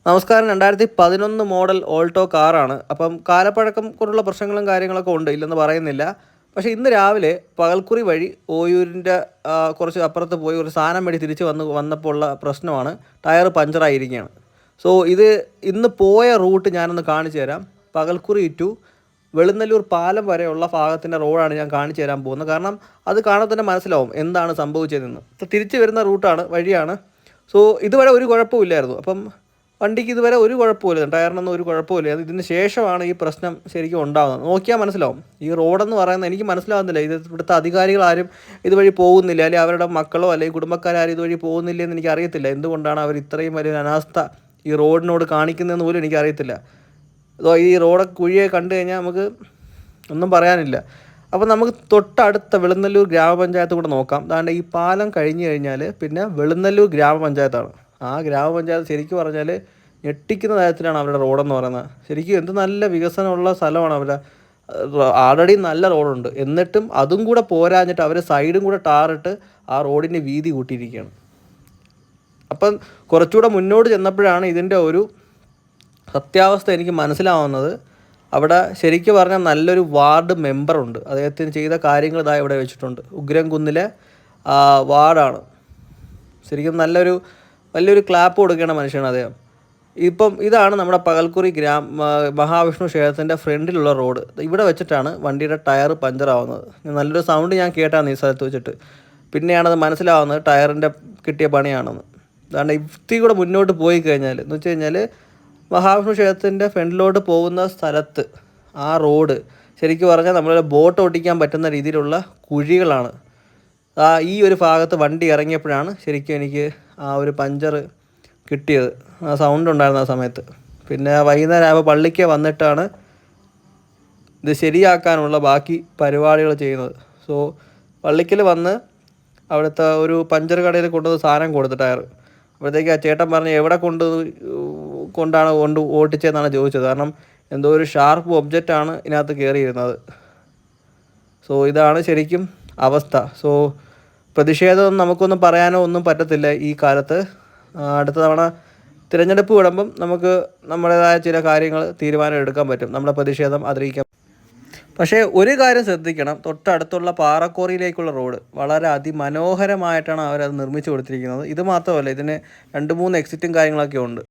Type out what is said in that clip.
നമസ്കാരം. 2011 model Alto കാറാണ്. അപ്പം കാലപ്പഴക്കം കൊണ്ടുള്ള പ്രശ്നങ്ങളും കാര്യങ്ങളൊക്കെ ഉണ്ട്, ഇല്ലെന്ന് പറയുന്നില്ല. പക്ഷേ ഇന്ന് രാവിലെ പകൽക്കുറി വഴി ഓയൂരിൻ്റെ കുറച്ച് അപ്പുറത്ത് പോയി ഒരു സാധനം വഴി തിരിച്ച് വന്നപ്പോൾ ഉള്ള പ്രശ്നമാണ് ടയർ പഞ്ചറായിരിക്കുകയാണ്. സോ ഇത് ഇന്ന് പോയ റൂട്ട് ഞാനൊന്ന് കാണിച്ചു തരാം. പകൽക്കുറി ടു വെളുന്നല്ലൂർ പാലം വരെയുള്ള ഭാഗത്തിൻ്റെ റോഡാണ് ഞാൻ കാണിച്ചു തരാൻ പോകുന്നത്. കാരണം അത് കാണാൻ തന്നെ മനസ്സിലാവും എന്താണ് സംഭവിച്ചതെന്ന്. തിരിച്ച് വരുന്ന റൂട്ടാണ്, വഴിയാണ്. സോ ഇതുവരെ ഒരു കുഴപ്പമില്ലായിരുന്നു. അപ്പം വണ്ടിക്ക് ഇതുവരെ ഒരു കുഴപ്പമില്ല, ടയറിനൊന്നും ഒരു കുഴപ്പമില്ല. ഇതിന് ശേഷമാണ് ഈ പ്രശ്നം ശരിക്കും ഉണ്ടാകുന്നത്. നോക്കിയാൽ മനസ്സിലാവും. ഈ റോഡെന്ന് പറയുന്നത് എനിക്ക് മനസ്സിലാകുന്നില്ല, ഇവിടുത്തെ അധികാരികളാരും ഇതുവഴി പോകുന്നില്ല, അല്ലെങ്കിൽ അവരുടെ മക്കളോ അല്ലെങ്കിൽ കുടുംബക്കാരും ഇതുവഴി പോകുന്നില്ല എന്ന് എനിക്ക് അറിയത്തില്ല. എന്തുകൊണ്ടാണ് അവർ ഇത്രയും വലിയൊരു അനാസ്ഥ ഈ റോഡിനോട് കാണിക്കുന്നതെന്ന് പോലും എനിക്കറിയത്തില്ല. അതോ ഈ റോഡ് കുഴിയെ കണ്ടു കഴിഞ്ഞാൽ നമുക്ക് ഒന്നും പറയാനില്ല. അപ്പോൾ നമുക്ക് തൊട്ടടുത്ത വെളുന്നല്ലൂർ ഗ്രാമപഞ്ചായത്ത് കൂടെ നോക്കാം. അതാണ്ട് ഈ പാലം കഴിഞ്ഞ് കഴിഞ്ഞാൽ പിന്നെ വെളുന്നല്ലൂർ ഗ്രാമപഞ്ചായത്താണ്. ആ ഗ്രാമപഞ്ചായത്ത് ശരിക്കും പറഞ്ഞാൽ ഞെട്ടിക്കുന്ന തരത്തിലാണ് അവരുടെ റോഡെന്ന് പറയുന്നത്. ശരിക്കും എന്ത് നല്ല വികസനമുള്ള സ്ഥലമാണ് അവരുടെ. ആൾറെഡി നല്ല റോഡുണ്ട്, എന്നിട്ടും അതും കൂടെ പോരാഞ്ഞിട്ട് അവർ സൈഡും കൂടെ ടാറിട്ട് ആ റോഡിൻ്റെ വീതി കൂട്ടിയിരിക്കുകയാണ്. അപ്പം കുറച്ചുകൂടെ മുന്നോട്ട് ചെന്നപ്പോഴാണ് ഇതിൻ്റെ ഒരു സത്യാവസ്ഥ എനിക്ക് മനസ്സിലാവുന്നത്. അവിടെ ശരിക്കും പറഞ്ഞാൽ നല്ലൊരു വാർഡ് മെമ്പറുണ്ട്. അദ്ദേഹത്തിന് ചെയ്ത കാര്യങ്ങൾ ഇതാ ഇവിടെ വെച്ചിട്ടുണ്ട്. ഉഗ്രംകുന്നിലെ വാർഡാണ്. ശരിക്കും വലിയൊരു ക്ലാപ്പ് കൊടുക്കേണ്ട മനുഷ്യനാണ് അദ്ദേഹം. ഇപ്പം ഇതാണ് നമ്മുടെ പകൽക്കുറി മഹാവിഷ്ണു ക്ഷേത്രത്തിൻ്റെ ഫ്രണ്ടിലുള്ള റോഡ്. ഇവിടെ വെച്ചിട്ടാണ് വണ്ടിയുടെ ടയർ പഞ്ചറാവുന്നത്. നല്ലൊരു സൗണ്ട് ഞാൻ കേട്ടാണ് ഈ സ്ഥലത്ത് വെച്ചിട്ട്. പിന്നെയാണത് മനസ്സിലാവുന്നത് ടയറിൻ്റെ കിട്ടിയ പണിയാണെന്ന്. അതാണ്ട് ഇത്തി കൂടെ മുന്നോട്ട് പോയി കഴിഞ്ഞാൽ എന്ന് വെച്ച് കഴിഞ്ഞാൽ മഹാവിഷ്ണു ക്ഷേത്രത്തിൻ്റെ ഫ്രണ്ടിലോട്ട് പോകുന്ന സ്ഥലത്ത് ആ റോഡ് ശരിക്കും പറഞ്ഞാൽ നമ്മൾ ബോട്ട് ഓടിക്കാൻ പറ്റുന്ന രീതിയിലുള്ള കുഴികളാണ്. ഈ ഒരു ഭാഗത്ത് വണ്ടി ഇറങ്ങിയപ്പോഴാണ് ശരിക്കും എനിക്ക് ആ ഒരു പഞ്ചർ കിട്ടിയത്. ആ സൗണ്ട് ഉണ്ടായിരുന്ന ആ സമയത്ത്. പിന്നെ വൈകുന്നേരം ആകുമ്പോൾ പള്ളിക്ക് വന്നിട്ടാണ് ഇത് ശരിയാക്കാനുള്ള ബാക്കി പരിപാടികൾ ചെയ്യുന്നത്. സോ പള്ളിക്കൽ വന്ന് അവിടുത്തെ ഒരു പഞ്ചർ കടയിൽ കൊണ്ടുവന്ന് സാധനം കൊടുത്ത് ടയർ. അപ്പോഴത്തേക്ക് ആ ചേട്ടൻ പറഞ്ഞ് എവിടെ കൊണ്ടാണ് ഓട്ടിച്ചതെന്നാണ് ചോദിച്ചത്. കാരണം എന്തോ ഒരു ഷാർപ്പ് ഒബ്ജക്റ്റാണ് ഇതിനകത്ത് കയറിയിരുന്നത്. സോ ഇതാണ് ശരിക്കും അവസ്ഥ. സോ പ്രതിഷേധമൊന്നും നമുക്കൊന്നും പറയാനോ ഒന്നും പറ്റത്തില്ല ഈ കാലത്ത്. അടുത്ത തവണ തിരഞ്ഞെടുപ്പ് വിടുമ്പം നമുക്ക് നമ്മുടേതായ ചില കാര്യങ്ങൾ തീരുമാനം എടുക്കാൻ പറ്റും, നമ്മുടെ പ്രതിഷേധം അറിയിക്കാം. പക്ഷേ ഒരു കാര്യം ശ്രദ്ധിക്കണം, തൊട്ടടുത്തുള്ള പാറക്കോറിയിലേക്കുള്ള റോഡ് വളരെ അതിമനോഹരമായിട്ടാണ് അവരത് നിർമ്മിച്ചു കൊടുത്തിരിക്കുന്നത്. ഇത് മാത്രമല്ല, ഇതിന് 2-3 എക്സിറ്റും കാര്യങ്ങളൊക്കെ ഉണ്ട്.